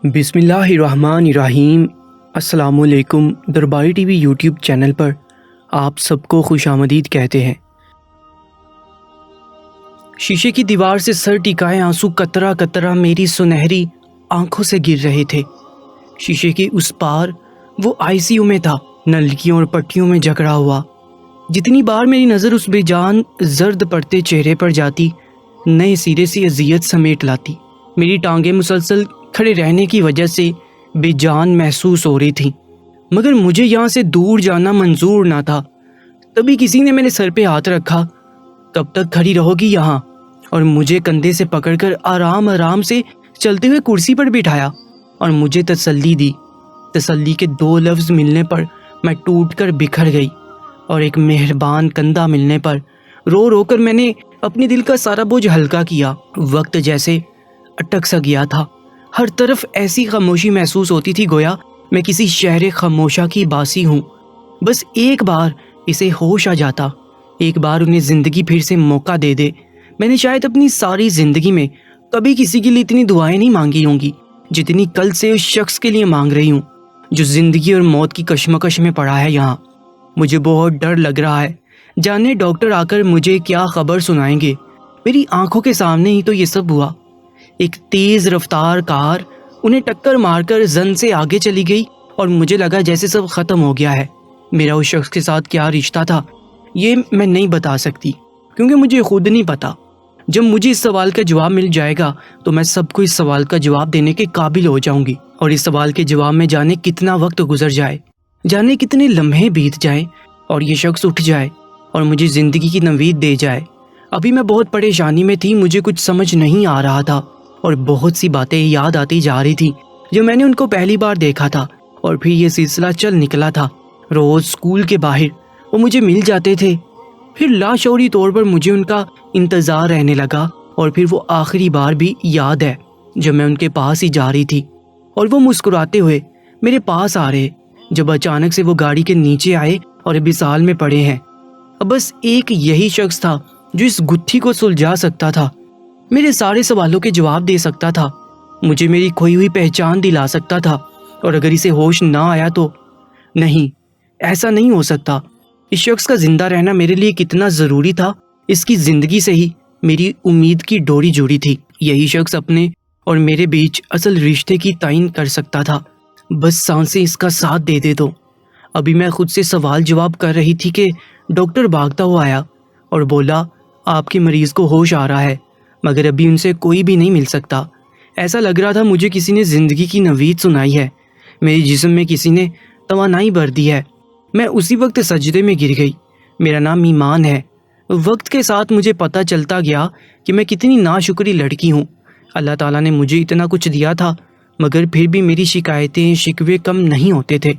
بسم اللہ الرحمن الرحیم۔ السلام علیکم۔ درباری ٹی وی یوٹیوب چینل پر آپ سب کو خوش آمدید کہتے ہیں۔ شیشے کی دیوار سے سر ٹکائے آنسو قطرہ قطرہ میری سنہری آنکھوں سے گر رہے تھے۔ شیشے کے اس پار وہ آئی سی یو میں تھا، نلکیوں اور پٹیوں میں جکڑا ہوا۔ جتنی بار میری نظر اس بے جان زرد پڑتے چہرے پر جاتی، نئے سرے سے اذیت سمیٹ لاتی۔ میری ٹانگیں مسلسل کھڑے رہنے کی وجہ سے بے جان محسوس ہو رہی تھی، مگر مجھے یہاں سے دور جانا منظور نہ تھا۔ تبھی کسی نے میرے سر پہ ہاتھ رکھا۔ کب تک کھڑی رہو گی یہاں؟ اور مجھے کندھے سے پکڑ کر آرام آرام سے چلتے ہوئے کرسی پر بٹھایا اور مجھے تسلی دی۔ تسلی کے دو لفظ ملنے پر میں ٹوٹ کر بکھر گئی، اور ایک مہربان کندھا ملنے پر رو رو کر میں نے اپنے دل کا سارا بوجھ ہلکا کیا۔ وقت جیسے اٹک سا گیا تھا، ہر طرف ایسی خاموشی محسوس ہوتی تھی گویا میں کسی شہر خاموشہ کی باسی ہوں۔ بس ایک بار اسے ہوش آ جاتا، ایک بار انہیں زندگی پھر سے موقع دے دے۔ میں نے شاید اپنی ساری زندگی میں کبھی کسی کے لیے اتنی دعائیں نہیں مانگی ہوں گی جتنی کل سے اس شخص کے لیے مانگ رہی ہوں، جو زندگی اور موت کی کشمکش میں پڑا ہے یہاں۔ مجھے بہت ڈر لگ رہا ہے، جانے ڈاکٹر آ کر مجھے کیا خبر سنائیں گے۔ میری آنکھوں کے سامنے ہی تو یہ سب ہوا۔ ایک تیز رفتار کار انہیں ٹکر مار کر زن سے آگے چلی گئی، اور مجھے لگا جیسے سب ختم ہو گیا ہے۔ میرا اس شخص کے ساتھ کیا رشتہ تھا یہ میں نہیں بتا سکتی، کیونکہ مجھے خود نہیں پتا۔ جب مجھے اس سوال کا جواب مل جائے گا تو میں سب کو اس سوال کا جواب دینے کے قابل ہو جاؤں گی، اور اس سوال کے جواب میں جانے کتنا وقت گزر جائے، جانے کتنے لمحے بیت جائیں، اور یہ شخص اٹھ جائے اور مجھے زندگی کی نوید دے جائے۔ ابھی میں بہت پریشانی میں تھی، مجھے کچھ سمجھ نہیں آ رہا تھا، اور بہت سی باتیں یاد آتی جا رہی تھی جو میں نے ان کو پہلی بار دیکھا تھا، اور پھر یہ سلسلہ چل نکلا تھا۔ روز اسکول کے باہر وہ مجھے مل جاتے تھے، پھر لاشعوری طور پر مجھے ان کا انتظار رہنے لگا، اور پھر وہ آخری بار بھی یاد ہے جب میں ان کے پاس ہی جا رہی تھی، اور وہ مسکراتے ہوئے میرے پاس آ رہے، جب اچانک سے وہ گاڑی کے نیچے آئے اور وصال میں پڑے ہیں۔ اب بس ایک یہی شخص تھا جو اس گتھی کو سلجھا سکتا تھا، میرے سارے سوالوں کے جواب دے سکتا تھا، مجھے میری کھوئی ہوئی پہچان دلا سکتا تھا، اور اگر اسے ہوش نہ آیا تو نہیں، ایسا نہیں ہو سکتا۔ اس شخص کا زندہ رہنا میرے لیے کتنا ضروری تھا، اس کی زندگی سے ہی میری امید کی ڈوری جڑی تھی۔ یہی شخص اپنے اور میرے بیچ اصل رشتے کی تعین کر سکتا تھا، بس سانسیں اس کا ساتھ دے دے تو۔ ابھی میں خود سے سوال جواب کر رہی تھی کہ ڈاکٹر بھاگتا ہوا آیا اور بولا، آپ کے مریض کو ہوش آ رہا ہے، مگر ابھی ان سے کوئی بھی نہیں مل سکتا۔ ایسا لگ رہا تھا مجھے کسی نے زندگی کی نوید سنائی ہے، میرے جسم میں کسی نے توانائی بھر دی ہے۔ میں اسی وقت سجدے میں گر گئی۔ میرا نام ایمان ہے۔ وقت کے ساتھ مجھے پتہ چلتا گیا کہ میں کتنی ناشکری لڑکی ہوں۔ اللہ تعالیٰ نے مجھے اتنا کچھ دیا تھا، مگر پھر بھی میری شکایتیں شکوے کم نہیں ہوتے تھے۔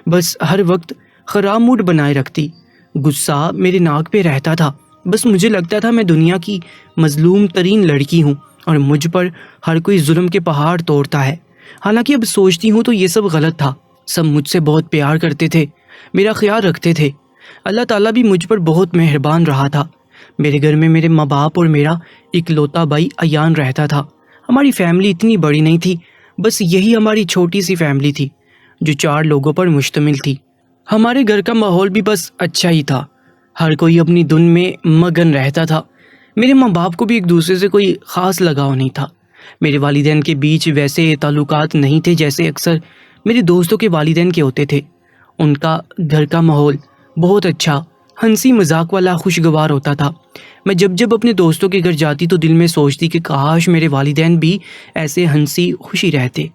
بس ہر وقت خراب موڈ بنائے رکھتی، غصہ میرے ناک پہ رہتا تھا۔ بس مجھے لگتا تھا میں دنیا کی مظلوم ترین لڑکی ہوں، اور مجھ پر ہر کوئی ظلم کے پہاڑ توڑتا ہے۔ حالانکہ اب سوچتی ہوں تو یہ سب غلط تھا۔ سب مجھ سے بہت پیار کرتے تھے، میرا خیال رکھتے تھے۔ اللہ تعالیٰ بھی مجھ پر بہت مہربان رہا تھا۔ میرے گھر میں میرے ماں باپ اور میرا اکلوتا بھائی ایان رہتا تھا۔ ہماری فیملی اتنی بڑی نہیں تھی، بس یہی ہماری چھوٹی سی فیملی تھی جو 4 لوگوں پر مشتمل تھی۔ ہمارے گھر کا ماحول بھی بس اچھا ہی تھا، ہر کوئی اپنی دھن میں مگن رہتا تھا۔ میرے ماں باپ کو بھی ایک دوسرے سے کوئی خاص لگاؤ نہیں تھا۔ میرے والدین کے بیچ ویسے تعلقات نہیں تھے جیسے اکثر میرے دوستوں کے والدین کے ہوتے تھے۔ ان کا گھر کا ماحول بہت اچھا، ہنسی مذاق والا، خوشگوار ہوتا تھا۔ میں جب اپنے دوستوں کے گھر جاتی تو دل میں سوچتی کہ کاش میرے والدین بھی ایسے ہنسی خوشی رہتے۔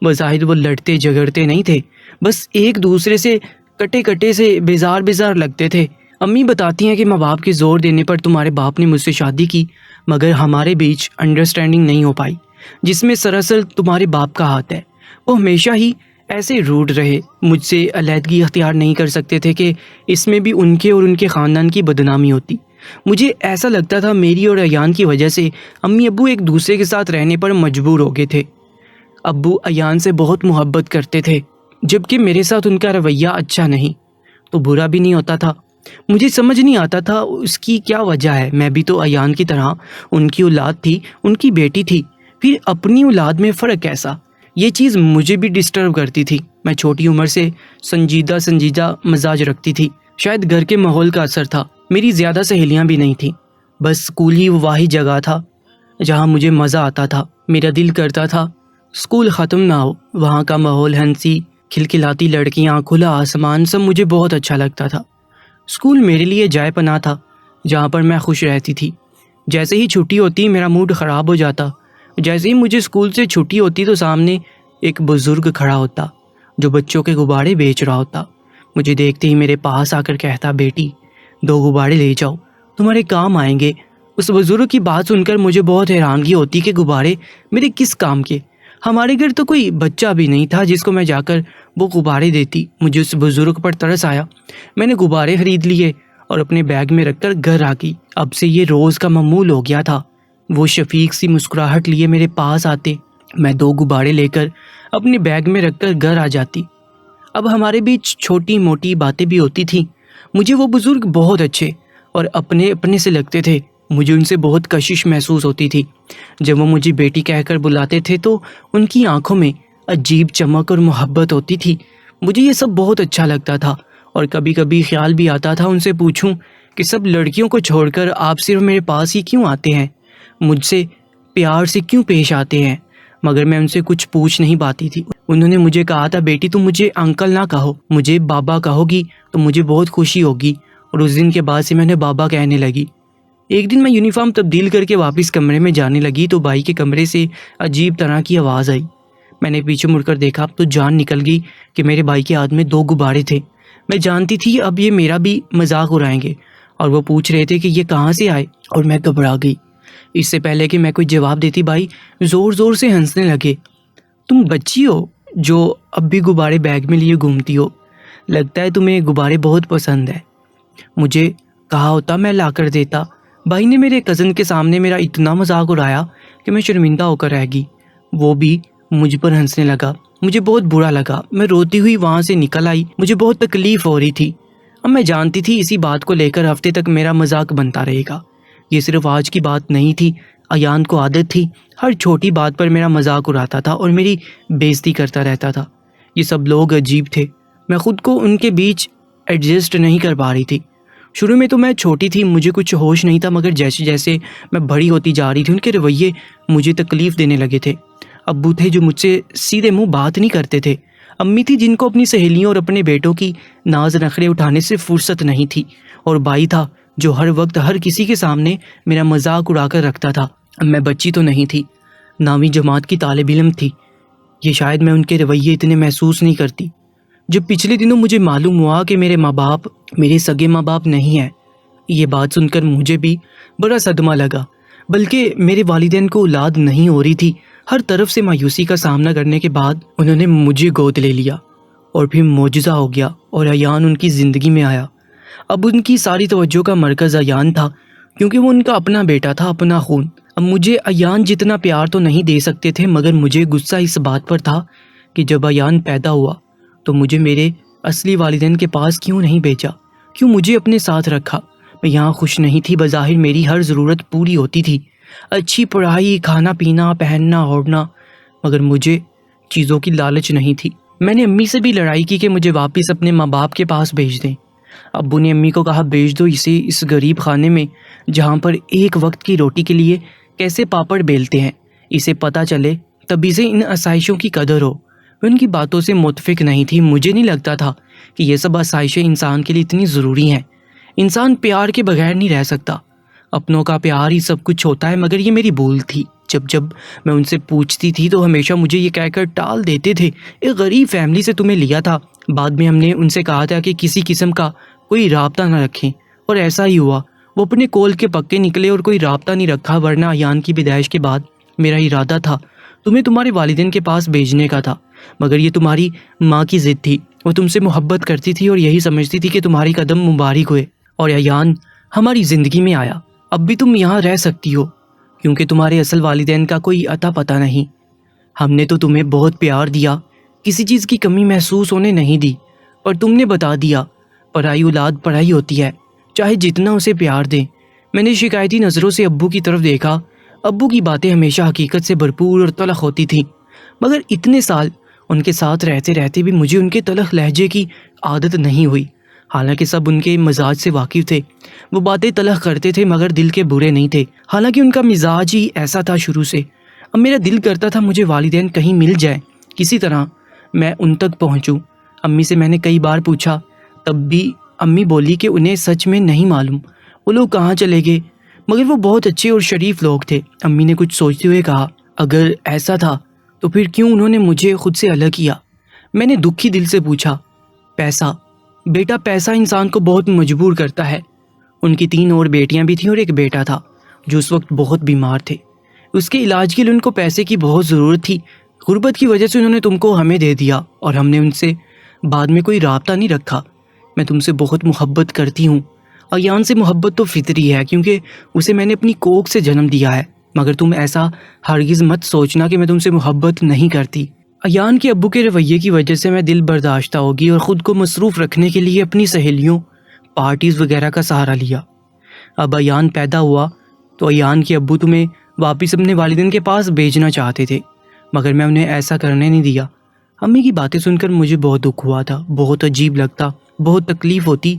بظاہر وہ لڑتے جھگڑتے نہیں تھے، بس ایک دوسرے سے کٹے کٹے سے بیزار لگتے تھے۔ امی بتاتی ہیں کہ ماں باپ کے زور دینے پر تمہارے باپ نے مجھ سے شادی کی، مگر ہمارے بیچ انڈرسٹینڈنگ نہیں ہو پائی، جس میں سراسر تمہارے باپ کا ہاتھ ہے۔ وہ ہمیشہ ہی ایسے روڈ رہے، مجھ سے علیحدگی اختیار نہیں کر سکتے تھے کہ اس میں بھی ان کے اور ان کے خاندان کی بدنامی ہوتی۔ مجھے ایسا لگتا تھا میری اور ایان کی وجہ سے امی ابو ایک دوسرے کے ساتھ رہنے پر مجبور ہو گئے تھے۔ ابو ایان سے بہت محبت کرتے تھے، جبکہ میرے ساتھ ان کا رویہ اچھا نہیں تو برا بھی نہیں ہوتا تھا۔ مجھے سمجھ نہیں آتا تھا اس کی کیا وجہ ہے۔ میں بھی تو ایان کی طرح ان کی اولاد تھی، ان کی بیٹی تھی، پھر اپنی اولاد میں فرق کیسا؟ یہ چیز مجھے بھی ڈسٹرب کرتی تھی۔ میں چھوٹی عمر سے سنجیدہ مزاج رکھتی تھی۔ شاید گھر کے ماحول کا اثر تھا۔ میری زیادہ سہیلیاں بھی نہیں تھیں، بس اسکول ہی وہ واحد جگہ تھا جہاں مجھے مزہ آتا تھا۔ میرا دل کرتا تھا اسکول ختم نہ ہو۔ وہاں کا ماحول، ہنسی کھلکھلاتی لڑکیاں، کھلا آسمان، سب مجھے بہت اچھا لگتا تھا۔ اسکول میرے لیے جائے پناہ تھا جہاں پر میں خوش رہتی تھی۔ جیسے ہی چھٹی ہوتی میرا موڈ خراب ہو جاتا۔ جیسے ہی مجھے اسکول سے چھٹی ہوتی تو سامنے ایک بزرگ کھڑا ہوتا جو بچوں کے غبارے بیچ رہا ہوتا۔ مجھے دیکھتے ہی میرے پاس آ کر کہتا، بیٹی 2 غبارے لے جاؤ، تمہارے کام آئیں گے۔ اس بزرگ کی بات سن کر مجھے بہت حیرانگی ہوتی کہ غبارے میرے کس کام کے؟ ہمارے گھر تو کوئی بچہ بھی نہیں تھا جس کو میں جا کر وہ غبارے دیتی۔ مجھے اس بزرگ پر ترس آیا۔ میں نے غبارے خرید لیے اور اپنے بیگ میں رکھ کر گھر آ گئی۔ اب سے یہ روز کا معمول ہو گیا تھا۔ وہ شفیق سی مسکراہٹ لیے میرے پاس آتے، میں 2 غبارے لے کر اپنے بیگ میں رکھ کر گھر آ جاتی۔ اب ہمارے بیچ چھوٹی موٹی باتیں بھی ہوتی تھیں۔ مجھے وہ بزرگ بہت اچھے اور اپنے سے لگتے تھے۔ مجھے ان سے بہت کشش محسوس ہوتی تھی۔ جب وہ مجھے بیٹی کہہ کر بلاتے تھے تو ان کی آنکھوں میں عجیب چمک اور محبت ہوتی تھی۔ مجھے یہ سب بہت اچھا لگتا تھا اور کبھی کبھی خیال بھی آتا تھا ان سے پوچھوں کہ سب لڑکیوں کو چھوڑ کر آپ صرف میرے پاس ہی کیوں آتے ہیں، مجھ سے پیار سے کیوں پیش آتے ہیں؟ مگر میں ان سے کچھ پوچھ نہیں پاتی تھی۔ انہوں نے مجھے کہا تھا، بیٹی تم مجھے انکل نہ کہو، مجھے بابا کہو گی تو مجھے بہت خوشی ہوگی۔ اور اس دن کے بعد سے میں نے بابا کہنے لگی۔ ایک دن میں یونیفارم تبدیل کر کے واپس کمرے میں جانے لگی تو بھائی کے کمرے سے عجیب طرح کی آواز آئی۔ میں نے پیچھے مڑ کر دیکھا تو جان نکل گئی کہ میرے بھائی کے ہاتھ میں 2 غبارے تھے۔ میں جانتی تھی اب یہ میرا بھی مذاق اڑائیں گے اور وہ پوچھ رہے تھے کہ یہ کہاں سے آئے، اور میں گھبرا گئی۔ اس سے پہلے کہ میں کوئی جواب دیتی بھائی زور زور سے ہنسنے لگے۔ تم بچی ہو جو اب بھی غبارے بیگ میں لیے گھومتی ہو، لگتا ہے تمہیں غبارے بہت پسند ہے۔ مجھے کہا ہوتا میں لا کر دیتا۔ بھائی نے میرے کزن کے سامنے میرا اتنا مذاق اڑایا کہ میں شرمندہ ہو کر رہ گئی۔ وہ بھی مجھ پر ہنسنے لگا۔ مجھے بہت برا لگا۔ میں روتی ہوئی وہاں سے نکل آئی۔ مجھے بہت تکلیف ہو رہی تھی۔ اب میں جانتی تھی اسی بات کو لے کر ہفتے تک میرا مذاق بنتا رہے گا۔ یہ صرف آج کی بات نہیں تھی، ایان کو عادت تھی ہر چھوٹی بات پر میرا مذاق اڑاتا تھا اور میری بے عزتی کرتا رہتا تھا۔ یہ سب لوگ عجیب تھے، میں خود کو ان کے بیچ ایڈجسٹ نہیں کر پا رہی تھی۔ شروع میں تو میں چھوٹی تھی، مجھے کچھ ہوش نہیں تھا، مگر جیسے جیسے میں بڑی ہوتی جا رہی تھی ان کے رویے مجھے تکلیف دینے لگے تھے۔ ابو تھے جو مجھ سے سیدھے منہ بات نہیں کرتے تھے۔ امی تھی جن کو اپنی سہیلیوں اور اپنے بیٹوں کی ناز نخرے اٹھانے سے فرصت نہیں تھی، اور بھائی تھا جو ہر وقت ہر کسی کے سامنے میرا مذاق اڑا کر رکھتا تھا۔ میں بچی تو نہیں تھی، 9ویں جماعت کی طالب علم تھی، یہ شاید میں ان کے رویے اتنے محسوس نہیں کرتی۔ جب پچھلے دنوں مجھے معلوم ہوا کہ میرے ماں باپ میرے سگے ماں باپ نہیں ہیں، یہ بات سن کر مجھے بھی بڑا صدمہ لگا۔ بلکہ میرے والدین کو اولاد نہیں ہو رہی تھی۔ ہر طرف سے مایوسی کا سامنا کرنے کے بعد انہوں نے مجھے گود لے لیا اور پھر معجزہ ہو گیا اور ایان ان کی زندگی میں آیا۔ اب ان کی ساری توجہ کا مرکز ایان تھا، کیونکہ وہ ان کا اپنا بیٹا تھا، اپنا خون۔ اب مجھے ایان جتنا پیار تو نہیں دے سکتے تھے، مگر مجھے غصہ اس بات پر تھا کہ جب ایان پیدا ہوا تو مجھے میرے اصلی والدین کے پاس کیوں نہیں بھیجا، کیوں مجھے اپنے ساتھ رکھا۔ میں یہاں خوش نہیں تھی، بظاہر میری ہر ضرورت پوری ہوتی تھی، اچھی پڑھائی، کھانا پینا، پہننا اوڑھنا، مگر مجھے چیزوں کی لالچ نہیں تھی۔ میں نے امی سے بھی لڑائی کی کہ مجھے واپس اپنے ماں باپ کے پاس بھیج دیں۔ ابو نے امی کو کہا بھیج دو اسے اس غریب خانے میں جہاں پر ایک وقت کی روٹی کے لیے کیسے پاپڑ بیلتے ہیں، اسے پتہ چلے تبھی سے ان آسائشوں کی قدر ہو۔ میں ان کی باتوں سے متفق نہیں تھی۔ مجھے نہیں لگتا تھا کہ یہ سب آسائشیں انسان کے لیے اتنی ضروری ہیں۔ انسان پیار کے بغیر نہیں رہ سکتا، اپنوں کا پیار ہی سب کچھ ہوتا ہے۔ مگر یہ میری بھول تھی۔ جب میں ان سے پوچھتی تھی تو ہمیشہ مجھے یہ کہہ کر ٹال دیتے تھے، ایک غریب فیملی سے تمہیں لیا تھا۔ بعد میں ہم نے ان سے کہا تھا کہ کسی قسم کا کوئی رابطہ نہ رکھیں، اور ایسا ہی ہوا۔ وہ اپنے کول کے پکے نکلے اور کوئی رابطہ نہیں رکھا، ورنہ ایان کی پیدائش کے بعد میرا ارادہ تھا تمہیں تمہارے والدین کے پاس بھیجنے کا تھا، مگر یہ تمہاری ماں کی ضد تھی۔ وہ تم سے محبت کرتی تھی اور یہی سمجھتی تھی کہ تمہاری قدم مبارک ہوئے، اور ایان ہماری زندگی میں آیا۔ اب بھی تم یہاں رہ سکتی ہو کیونکہ تمہارے اصل والدین کا کوئی عطا پتہ نہیں۔ ہم نے تو تمہیں بہت پیار دیا، کسی چیز کی کمی محسوس ہونے نہیں دی، پر تم نے بتا دیا پرائی اولاد پرائی ہوتی ہے، چاہے جتنا اسے پیار دیں۔ میں نے شکایتی نظروں سے ابو کی طرف دیکھا۔ ابو کی باتیں ہمیشہ حقیقت سے بھرپور اور تلخ ہوتی تھیں۔ مگر اتنے سال ان کے ساتھ رہتے رہتے بھی مجھے ان کے تلخ لہجے کی عادت نہیں ہوئی۔ حالانکہ سب ان کے مزاج سے واقف تھے، وہ باتیں تلخ کرتے تھے مگر دل کے برے نہیں تھے، حالانکہ ان کا مزاج ہی ایسا تھا شروع سے۔ اب میرا دل کرتا تھا مجھے والدین کہیں مل جائے، کسی طرح میں ان تک پہنچوں۔ امی سے میں نے کئی بار پوچھا، تب بھی امی بولی کہ انہیں سچ میں نہیں معلوم وہ لوگ کہاں چلے گئے، مگر وہ بہت اچھے اور شریف لوگ تھے۔ امی نے کچھ سوچتے ہوئے کہا، اگر ایسا تھا تو پھر کیوں انہوں نے مجھے خود سے الگ کیا؟ میں نے دکھی دل سے پوچھا۔ پیسہ بیٹا، پیسہ انسان کو بہت مجبور کرتا ہے۔ ان کی 3 اور بیٹیاں بھی تھیں اور ایک بیٹا تھا جو اس وقت بہت بیمار تھے۔ اس کے علاج کے لیے ان کو پیسے کی بہت ضرورت تھی۔ غربت کی وجہ سے انہوں نے تم کو ہمیں دے دیا اور ہم نے ان سے بعد میں کوئی رابطہ نہیں رکھا۔ میں تم سے بہت محبت کرتی ہوں۔ ایان سے محبت تو فطری ہے کیونکہ اسے میں نے اپنی کوکھ سے جنم دیا ہے، مگر تم ایسا ہرگز مت سوچنا کہ میں تم سے محبت نہیں کرتی۔ ایان کے ابو کے رویے کی وجہ سے میں دل برداشتہ ہوگی اور خود کو مصروف رکھنے کے لیے اپنی سہیلیوں، پارٹیز وغیرہ کا سہارا لیا۔ اب ایان پیدا ہوا تو ایان کے ابو تمہیں واپس اپنے والدین کے پاس بھیجنا چاہتے تھے، مگر میں انہیں ایسا کرنے نہیں دیا۔ امی کی باتیں سن کر مجھے بہت دکھ ہوا تھا، بہت عجیب لگتا، بہت تکلیف ہوتی۔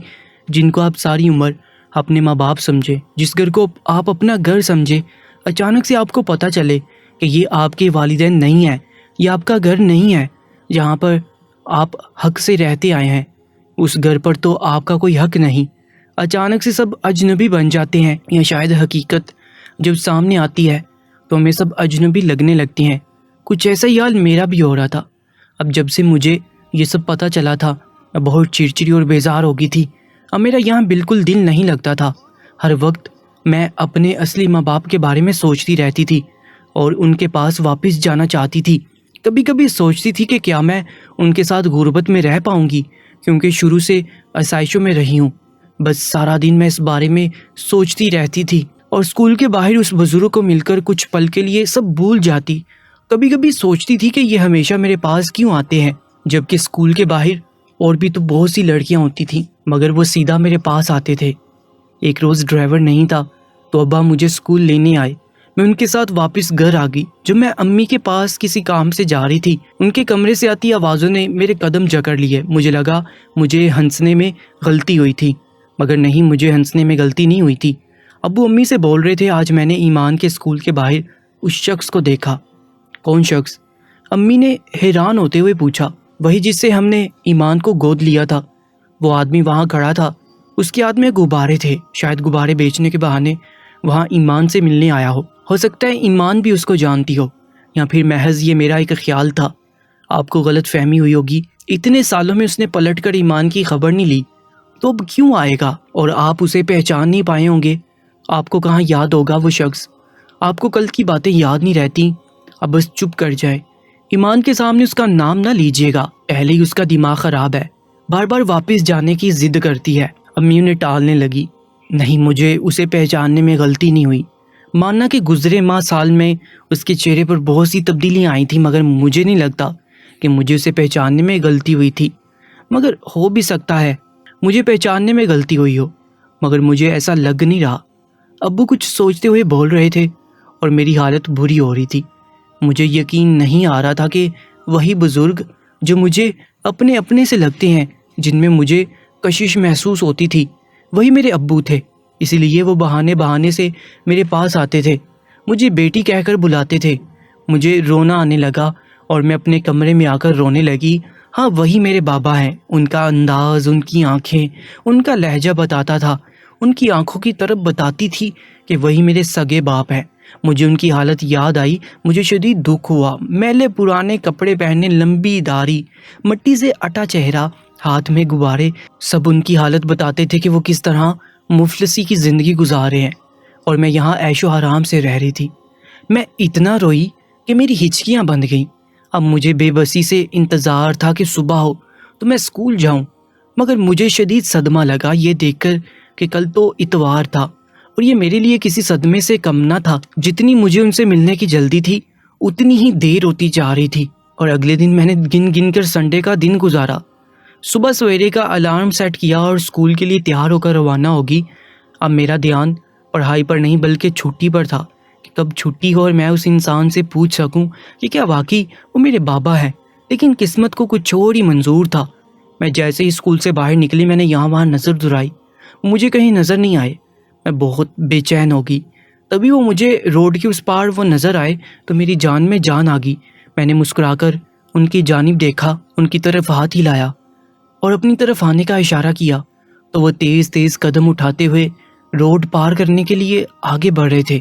جن کو آپ ساری عمر اپنے ماں باپ سمجھے، جس گھر کو آپ اپنا گھر سمجھے، اچانک سے آپ کو پتہ چلے کہ یہ آپ کے والدین نہیں ہیں، یہ آپ کا گھر نہیں ہے جہاں پر آپ حق سے رہتے آئے ہیں، اس گھر پر تو آپ کا کوئی حق نہیں۔ اچانک سے سب اجنبی بن جاتے ہیں، یا شاید حقیقت جب سامنے آتی ہے تو ہمیں سب اجنبی لگنے لگتی ہیں۔ کچھ ایسا ہی حال میرا بھی ہو رہا تھا۔ اب جب سے مجھے یہ سب پتہ چلا تھا، میں بہت چڑچڑی اور بیزار ہو گئی تھی۔ اب میرا یہاں بالکل دل نہیں لگتا تھا۔ ہر وقت میں اپنے اصلی ماں باپ کے بارے میں سوچتی رہتی تھی اور ان کے پاس واپس جانا چاہتی تھی۔ کبھی کبھی سوچتی تھی کہ کیا میں ان کے ساتھ غربت میں رہ پاؤں گی، کیونکہ شروع سے آسائشوں میں رہی ہوں۔ بس سارا دن میں اس بارے میں سوچتی رہتی تھی اور اسکول کے باہر اس بزرگ کو مل کر کچھ پل کے لیے سب بھول جاتی۔ کبھی کبھی سوچتی تھی کہ یہ ہمیشہ میرے پاس کیوں آتے ہیں، جبکہ اسکول کے باہر اور بھی تو بہت سی لڑکیاں ہوتی تھیں، مگر وہ سیدھا میرے پاس آتے تھے۔ ایک روز ڈرائیور نہیں تھا تو ابا مجھے اسکول لینے آئے۔ میں ان کے ساتھ واپس گھر آ گئی۔ جب میں امی کے پاس کسی کام سے جا رہی تھی، ان کے کمرے سے آتی آوازوں نے میرے قدم جکڑ لیے۔ مجھے لگا مجھے ہنسنے میں غلطی ہوئی تھی، مگر نہیں، مجھے ہنسنے میں غلطی نہیں ہوئی تھی۔ ابو امی سے بول رہے تھے، آج میں نے ایمان کے اسکول کے باہر اس شخص کو دیکھا۔ کون شخص؟ امی نے حیران ہوتے ہوئے پوچھا۔ وہی جس سے ہم نے ایمان کو گود لیا تھا۔ وہ آدمی وہاں کھڑا تھا، اس کے ہاتھ میں غبارے تھے، شاید غبارے بیچنے کے بہانے وہاں ایمان سے ملنے آیا ہو سکتا ہے ایمان بھی اس کو جانتی ہو، یا پھر محض یہ میرا ایک خیال تھا۔ آپ کو غلط فہمی ہوئی ہوگی، اتنے سالوں میں اس نے پلٹ کر ایمان کی خبر نہیں لی، تو اب کیوں آئے گا؟ اور آپ اسے پہچان نہیں پائے ہوں گے۔ آپ کو کہاں یاد ہوگا وہ شخص؟ آپ کو کل کی باتیں یاد نہیں رہتی؟ اب بس چپ کر جائے۔ ایمان کے سامنے اس کا نام نہ لیجیے گا، پہلے ہی اس کا دماغ خراب ہے، بار بار واپس جانے کی ضد کرتی ہے۔ امی انہیں ٹالنے لگی۔ نہیں، مجھے اسے پہچاننے میں غلطی نہیں ہوئی۔ ماننا کہ گزرے ماہ سال میں اس کے چہرے پر بہت سی تبدیلیاں آئی تھیں، مگر مجھے نہیں لگتا کہ مجھے اسے پہچاننے میں غلطی ہوئی تھی۔ مگر ہو بھی سکتا ہے مجھے پہچاننے میں غلطی ہوئی ہو، مگر مجھے ایسا لگ نہیں رہا۔ ابو کچھ سوچتے ہوئے بول رہے تھے اور میری حالت بری ہو رہی تھی۔ مجھے یقین نہیں آ رہا تھا کہ وہی بزرگ جو مجھے اپنے سے لگتے ہیں، جن میں مجھے کشش محسوس ہوتی تھی، وہی میرے ابو تھے۔ اسی لیے وہ بہانے سے میرے پاس آتے تھے، مجھے بیٹی کہہ کر بلاتے تھے۔ مجھے رونا آنے لگا اور میں اپنے کمرے میں آ کر رونے لگی۔ ہاں، وہی میرے بابا ہیں۔ ان کا انداز، ان کی آنکھیں، ان کا لہجہ بتاتا تھا، ان کی آنکھوں کی طرف بتاتی تھی کہ وہی میرے سگے باپ ہیں۔ مجھے ان کی حالت یاد آئی، مجھے شدید دکھ ہوا۔ میلے پرانے کپڑے پہنے، لمبی داڑھی، مٹی سے اٹا چہرہ، ہاتھ میں غبارے، سب ان کی حالت بتاتے تھے کہ وہ کس طرح مفلسی کی زندگی گزار رہے ہیں اور میں یہاں عیش و آرام سے رہ رہی تھی۔ میں اتنا روئی کہ میری ہچکیاں بندھ گئیں۔ اب مجھے بے بسی سے انتظار تھا کہ صبح ہو تو میں اسکول جاؤں، مگر مجھے شدید صدمہ لگا یہ دیکھ کر کہ کل تو اتوار تھا اور یہ میرے لیے کسی صدمے سے کم نہ تھا۔ جتنی مجھے ان سے ملنے کی جلدی تھی، اتنی ہی دیر ہوتی جا رہی تھی، اور اگلے دن میں نے گن کر سنڈے کا دن گزارا۔ صبح سویرے کا الارم سیٹ کیا اور اسکول کے لیے تیار ہو کر روانہ ہوگی۔ اب میرا دھیان پڑھائی پر نہیں بلکہ چھٹی پر تھا۔ کہ کب چھٹی ہو اور میں اس انسان سے پوچھ سکوں کہ کیا واقعی وہ میرے بابا ہیں۔ لیکن قسمت کو کچھ اور ہی منظور تھا۔ میں جیسے ہی اسکول سے باہر نکلی میں نے یہاں وہاں نظر درائی، مجھے کہیں نظر نہیں آئے۔ میں بہت بے چین ہو گئی۔ تبھی وہ مجھے روڈ کے اس پار وہ نظر آئے تو میری جان میں جان آ گئی۔ میں نے مسکرا کر ان کی جانب دیکھا، ان کی طرف ہاتھ ہلایا اور اپنی طرف آنے کا اشارہ کیا تو وہ تیز تیز قدم اٹھاتے ہوئے روڈ پار کرنے کے لیے آگے بڑھ رہے تھے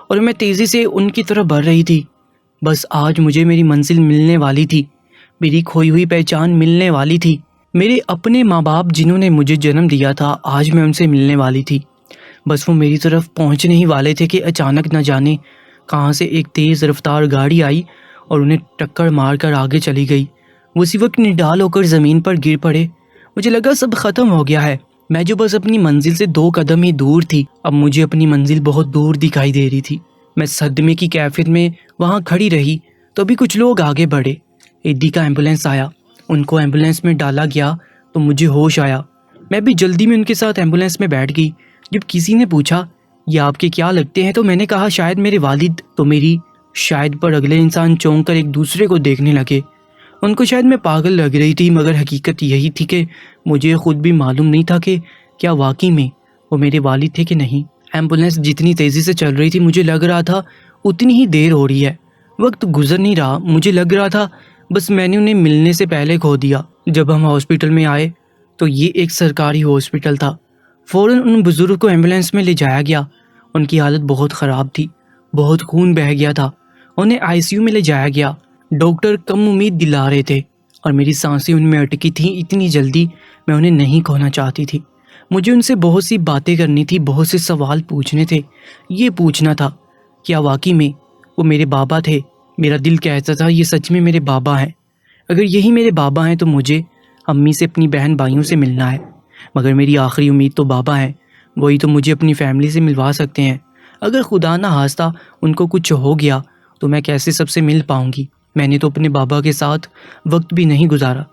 اور میں تیزی سے ان کی طرف بڑھ رہی تھی۔ بس آج مجھے میری منزل ملنے والی تھی، میری کھوئی ہوئی پہچان ملنے والی تھی۔ میرے اپنے ماں باپ جنہوں نے مجھے جنم دیا تھا آج میں ان سے ملنے والی تھی۔ بس وہ میری طرف پہنچنے ہی والے تھے کہ اچانک نہ جانے کہاں سے ایک تیز رفتار گاڑی آئی اور انہیں ٹکر مار کر آگے چلی گئی۔ وہ اسی وقت نڈال ہو کر زمین پر گر پڑے۔ مجھے لگا سب ختم ہو گیا ہے، میں جو بس اپنی منزل سے 2 قدم ہی دور تھی، اب مجھے اپنی منزل بہت دور دکھائی دے رہی تھی۔ میں صدمے کی کیفیت میں وہاں کھڑی رہی تو ابھی کچھ لوگ آگے بڑھے۔ ایڈی کا ایمبولینس آیا، ان کو ایمبولینس میں ڈالا گیا تو مجھے ہوش آیا۔ میں بھی جلدی میں ان کے ساتھ ایمبولینس میں بیٹھ گئی۔ جب کسی نے پوچھا یہ آپ کے کیا لگتے ہیں تو میں نے کہا شاید میرے والد، تو میری شاید پر اگلے انسان چونک کر ایک دوسرے کو دیکھنے لگے۔ ان کو شاید میں پاگل لگ رہی تھی، مگر حقیقت یہی تھی کہ مجھے خود بھی معلوم نہیں تھا کہ کیا واقعی میں وہ میرے والد تھے کہ نہیں۔ ایمبولینس جتنی تیزی سے چل رہی تھی مجھے لگ رہا تھا اتنی ہی دیر ہو رہی ہے، وقت گزر نہیں رہا۔ مجھے لگ رہا تھا بس میں نے انہیں ملنے سے پہلے کھو دیا۔ جب ہم ہاسپٹل میں آئے تو یہ ایک سرکاری ہاسپٹل تھا۔ فوراً ان بزرگ کو ایمبولینس میں لے جایا گیا۔ ان کی حالت بہت خراب تھی، بہت خون بہہ گیا تھا۔ انہیں ICU میں لے جایا گیا۔ ڈاکٹر کم امید دلا رہے تھے اور میری سانسیں ان میں اٹکی تھیں۔ اتنی جلدی میں انہیں نہیں کھونا چاہتی تھی۔ مجھے ان سے بہت سی باتیں کرنی تھی، بہت سے سوال پوچھنے تھے۔ یہ پوچھنا تھا کیا واقعی میں وہ میرے بابا تھے؟ میرا دل کہتا تھا یہ سچ میں میرے بابا ہیں۔ اگر یہی میرے بابا ہیں تو مجھے امی سے اپنی بہن بھائیوں سے ملنا ہے، مگر میری آخری امید تو بابا ہیں، وہی تو مجھے اپنی فیملی سے ملوا سکتے ہیں۔ اگر خدا نہ خواستہ ان کو کچھ ہو گیا تو میں کیسے سب سے مل پاؤں گی؟ میں نے تو اپنے بابا کے ساتھ وقت بھی نہیں گزارا،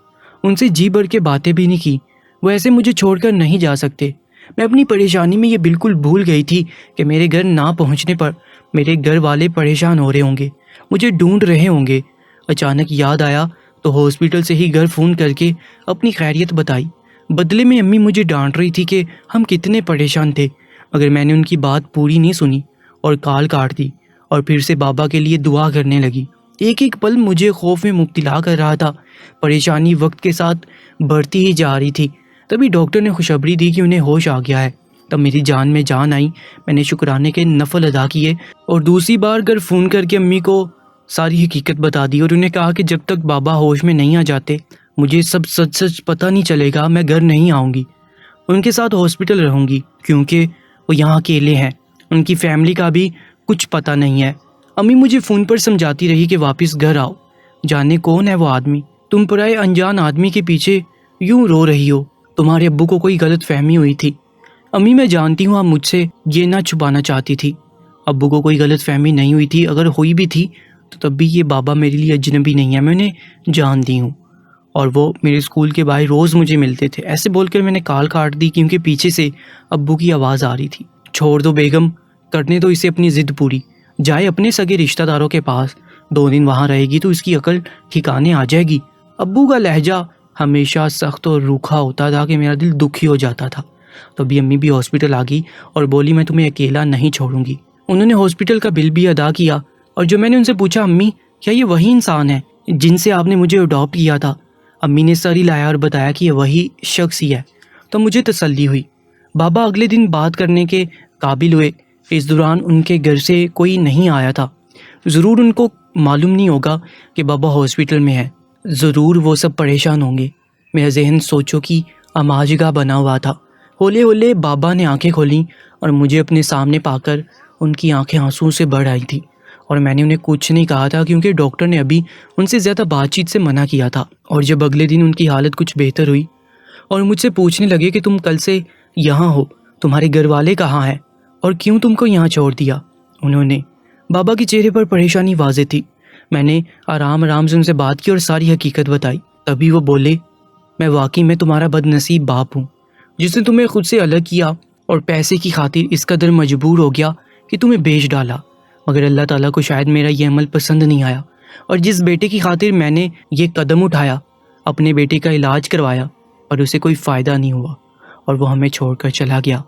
ان سے جی بھر کے باتیں بھی نہیں کی، وہ ایسے مجھے چھوڑ کر نہیں جا سکتے۔ میں اپنی پریشانی میں یہ بالکل بھول گئی تھی کہ میرے گھر نہ پہنچنے پر میرے گھر والے پریشان ہو رہے ہوں گے، مجھے ڈھونڈ رہے ہوں گے۔ اچانک یاد آیا تو ہاسپٹل سے ہی گھر فون کر کے اپنی خیریت بتائی۔ بدلے میں امی مجھے ڈانٹ رہی تھی کہ ہم کتنے پریشان تھے، مگر میں نے ان کی بات پوری نہیں سنی اور کال کاٹ دی اور پھر سے بابا کے لیے دعا کرنے لگی۔ ایک ایک پل مجھے خوف میں مبتلا کر رہا تھا، پریشانی وقت کے ساتھ بڑھتی ہی جا رہی تھی۔ تبھی ڈاکٹر نے خوشخبری دی کہ انہیں ہوش آ گیا ہے۔ تب میری جان میں جان آئی، میں نے شکرانے کے نفل ادا کیے اور دوسری بار گھر فون کر کے امی کو ساری حقیقت بتا دی اور انہیں کہا کہ جب تک بابا ہوش میں نہیں آ جاتے مجھے سب سچ سچ پتہ نہیں چلے گا، میں گھر نہیں آؤں گی، ان کے ساتھ ہاسپٹل رہوں گی، کیونکہ وہ یہاں اکیلے ہیں، ان کی فیملی کا بھی کچھ پتہ نہیں ہے۔ امی مجھے فون پر سمجھاتی رہی کہ واپس گھر آؤ، جانے کون ہے وہ آدمی، تم پرائے انجان آدمی کے پیچھے یوں رو رہی ہو، تمہارے ابو کو کوئی غلط فہمی ہوئی تھی۔ امی میں جانتی ہوں آپ مجھ سے یہ نہ چھپانا چاہتی تھی، ابو کو کوئی غلط فہمی نہیں ہوئی تھی، اگر ہوئی بھی تھی تو تب بھی یہ بابا میرے لیے اجنبی نہیں ہے، میں انہیں جانتی ہوں اور وہ میرے اسکول کے باہر روز مجھے ملتے تھے۔ ایسے بول کر میں نے کال کاٹ دی کیونکہ پیچھے سے ابو کی آواز آ رہی تھی۔ چھوڑ دو بیگم، کرنے دو اسے اپنی ضد پوری، جائے اپنے سگے رشتہ داروں کے پاس، 2 دن وہاں رہے گی تو اس کی عقل ٹھکانے آ جائے گی۔ ابو کا لہجہ ہمیشہ سخت اور روکھا ہوتا تھا کہ میرا دل دکھی ہو جاتا تھا۔ تبھی امی بھی ہاسپٹل آ گئی اور بولی میں تمہیں اکیلا نہیں چھوڑوں گی۔ انہوں نے ہاسپٹل کا بل بھی ادا کیا اور جو میں نے ان سے پوچھا امی کیا یہ وہی انسان ہے جن سے آپ نے مجھے اڈاپٹ کیا تھا، امی نے سر ہلایا اور بتایا کہ یہ وہی شخص ہی ہے، تو مجھے تسلی ہوئی۔ بابا اگلے دن بات کرنے کے قابل ہوئے، اس دوران ان کے گھر سے کوئی نہیں آیا تھا۔ ضرور ان کو معلوم نہیں ہوگا کہ بابا ہاسپٹل میں ہے، ضرور وہ سب پریشان ہوں گے۔ میرا ذہن سوچوں کی اماجگاہ بنا ہوا تھا۔ ہولے ہولے بابا نے آنکھیں کھولیں اور مجھے اپنے سامنے پا کر ان کی آنکھیں آنسوں سے بڑھ آئی تھیں اور میں نے انہیں کچھ نہیں کہا تھا کیونکہ ڈاکٹر نے ابھی ان سے زیادہ بات چیت سے منع کیا تھا۔ اور جب اگلے دن ان کی حالت کچھ بہتر ہوئی اور مجھ سے پوچھنے لگے کہ تم کل سے یہاں ہو، تمہارے گھر والے کہاں ہیں اور کیوں تم کو یہاں چھوڑ دیا، انہوں نے، بابا کے چہرے پر پریشانی واضح تھی۔ میں نے آرام آرام سے ان سے بات کی اور ساری حقیقت بتائی۔ تبھی وہ بولے میں واقعی میں تمہارا بد نصیب باپ ہوں جس نے تمہیں خود سے الگ کیا اور پیسے کی خاطر اس قدر مجبور ہو گیا کہ تمہیں بیچ ڈالا۔ مگر اللہ تعالیٰ کو شاید میرا یہ عمل پسند نہیں آیا، اور جس بیٹے کی خاطر میں نے یہ قدم اٹھایا، اپنے بیٹے کا علاج کروایا، اور اسے کوئی فائدہ نہیں ہوا اور وہ ہمیں چھوڑ کر چلا گیا۔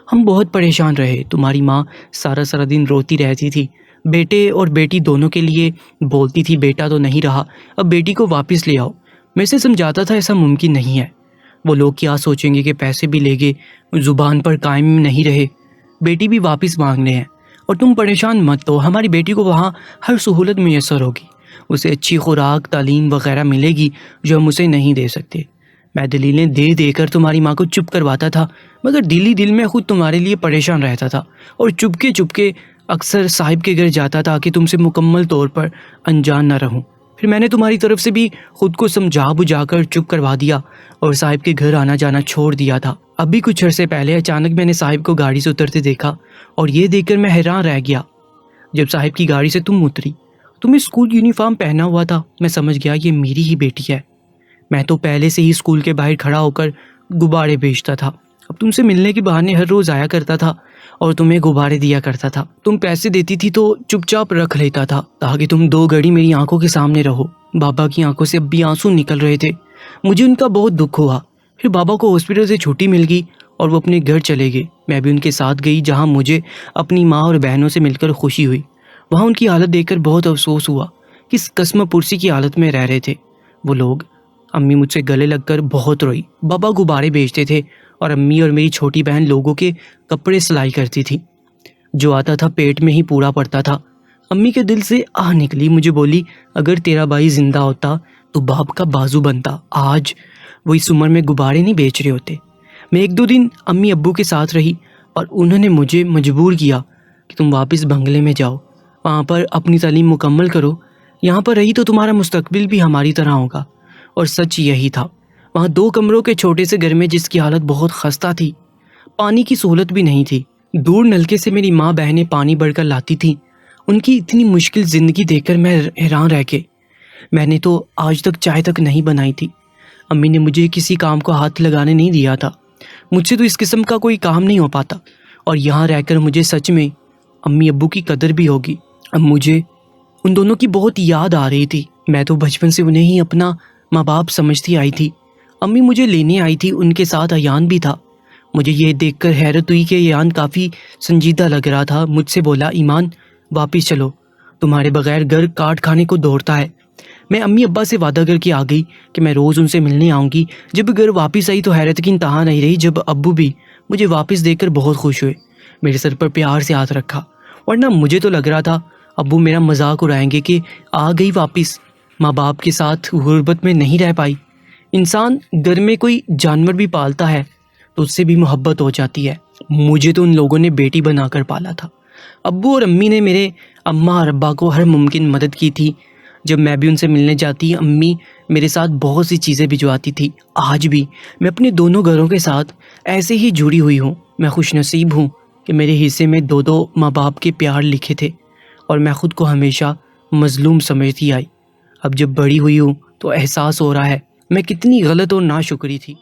ہم بہت پریشان رہے۔ تمہاری ماں سارا دن روتی رہتی تھی، بیٹے اور بیٹی دونوں کے لیے بولتی تھی بیٹا تو نہیں رہا، اب بیٹی کو واپس لے آؤ۔ میں اسے سمجھاتا تھا ایسا ممکن نہیں ہے، وہ لوگ کیا سوچیں گے کہ پیسے بھی لے گے، زبان پر قائم نہیں رہے، بیٹی بھی واپس مانگ رہے ہیں، اور تم پریشان مت ہو، ہماری بیٹی کو وہاں ہر سہولت میسر ہوگی، اسے اچھی خوراک، تعلیم وغیرہ ملے گی جو ہم اسے نہیں دے سکتے۔ میں دلیلیں دے دے کر تمہاری ماں کو چپ کرواتا تھا، مگر دل میں خود تمہارے لیے پریشان رہتا تھا، اور چپکے اکثر صاحب کے گھر جاتا تھا کہ تم سے مکمل طور پر انجان نہ رہوں۔ پھر میں نے تمہاری طرف سے بھی خود کو سمجھا بجھا کر چپ کروا دیا اور صاحب کے گھر آنا جانا چھوڑ دیا تھا۔ ابھی کچھ عرصے پہلے اچانک میں نے صاحب کو گاڑی سے اترتے دیکھا، اور یہ دیکھ کر میں حیران رہ گیا۔ جب صاحب کی گاڑی سے تم اتری، تمہیں اسکول یونیفارم پہنا ہوا تھا، میں سمجھ گیا یہ میری ہی بیٹی ہے۔ میں تو پہلے سے ہی اسکول کے باہر کھڑا ہو کر غبارے بیچتا تھا، اب تم سے ملنے کے بہانے ہر روز آیا کرتا تھا اور تمہیں غبارے دیا کرتا تھا۔ تم پیسے دیتی تھی تو چپ چاپ رکھ لیتا تھا تاکہ تم 2 گھڑی میری آنکھوں کے سامنے رہو۔ بابا کی آنکھوں سے اب بھی آنسو نکل رہے تھے، مجھے ان کا بہت دکھ ہوا۔ پھر بابا کو ہاسپٹل سے چھٹی مل گئی اور وہ اپنے گھر چلے گئے، میں بھی ان کے ساتھ گئی جہاں مجھے اپنی ماں اور بہنوں سے مل کر خوشی ہوئی۔ وہاں ان کی حالت دیکھ کر بہت افسوس ہوا، کس قسم پرسی کی حالت میں رہ رہے تھے وہ لوگ۔ امی مجھ سے گلے لگ کر بہت روئی۔ بابا غبارے بیچتے تھے اور امی اور میری چھوٹی بہن لوگوں کے کپڑے سلائی کرتی تھی، جو آتا تھا پیٹ میں ہی پورا پڑتا تھا۔ امی کے دل سے آہ نکلی، مجھے بولی اگر تیرا بھائی زندہ ہوتا تو باپ کا بازو بنتا، آج وہ اس عمر میں غبارے نہیں بیچ رہے ہوتے۔ میں 1-2 دن امی ابو کے ساتھ رہی اور انہوں نے مجھے مجبور کیا کہ تم واپس بنگلے میں جاؤ، وہاں پر اپنی تعلیم مکمل کرو، یہاں پر رہی تو تمہارا مستقبل بھی ہماری طرح ہوگا۔ اور سچ یہی تھا، وہاں 2 کمروں کے چھوٹے سے گھر میں جس کی حالت بہت خستہ تھی، پانی کی سہولت بھی نہیں تھی، دور نلکے سے میری ماں بہنیں پانی بھر کر لاتی تھیں۔ ان کی اتنی مشکل زندگی دیکھ کر میں حیران رہ گئی، میں نے تو آج تک چائے تک نہیں بنائی تھی، امی نے مجھے کسی کام کو ہاتھ لگانے نہیں دیا تھا، مجھ سے تو اس قسم کا کوئی کام نہیں ہو پاتا، اور یہاں رہ کر مجھے سچ میں امی ابو کی قدر بھی ہوگی۔ اب مجھے ان دونوں کی بہت یاد آ رہی تھی، میں تو بچپن سے انہیں ہی اپنا ماں باپ سمجھتی آئی تھی۔ امی مجھے لینے آئی تھی، ان کے ساتھ ایان بھی تھا۔ مجھے یہ دیکھ کر حیرت ہوئی کہ ایان کافی سنجیدہ لگ رہا تھا، مجھ سے بولا ایمان واپس چلو، تمہارے بغیر گھر کاٹ کھانے کو دوڑتا ہے۔ میں امی ابا سے وعدہ کر کے آ گئی کہ میں روز ان سے ملنے آؤں گی۔ جب گھر واپس آئی تو حیرت کی انتہا نہیں رہی جب ابو بھی مجھے واپس دیکھ کر بہت خوش ہوئے، میرے سر پر پیار سے ہاتھ رکھا، ورنہ مجھے تو لگ رہا تھا ابو میرا مذاق اڑائیں گے کہ آ گئی واپس، ماں باپ کے ساتھ غربت میں نہیں رہ پائی۔ انسان گھر میں کوئی جانور بھی پالتا ہے تو اس سے بھی محبت ہو جاتی ہے۔ مجھے تو ان لوگوں نے بیٹی بنا کر پالا تھا۔ ابو اور امی نے میرے اماں اور ابا کو ہر ممکن مدد کی تھی، جب میں بھی ان سے ملنے جاتی امی میرے ساتھ بہت سی چیزیں بھجواتی تھی۔ آج بھی میں اپنے دونوں گھروں کے ساتھ ایسے ہی جڑی ہوئی ہوں۔ میں خوش نصیب ہوں کہ میرے حصے میں 2 ماں باپ کے پیار لکھے تھے، اور میں خود کو ہمیشہ مظلوم سمجھتی آئی۔ اب جب بڑی ہوئی ہوں تو احساس ہو رہا ہے میں کتنی غلط اور ناشکری تھی۔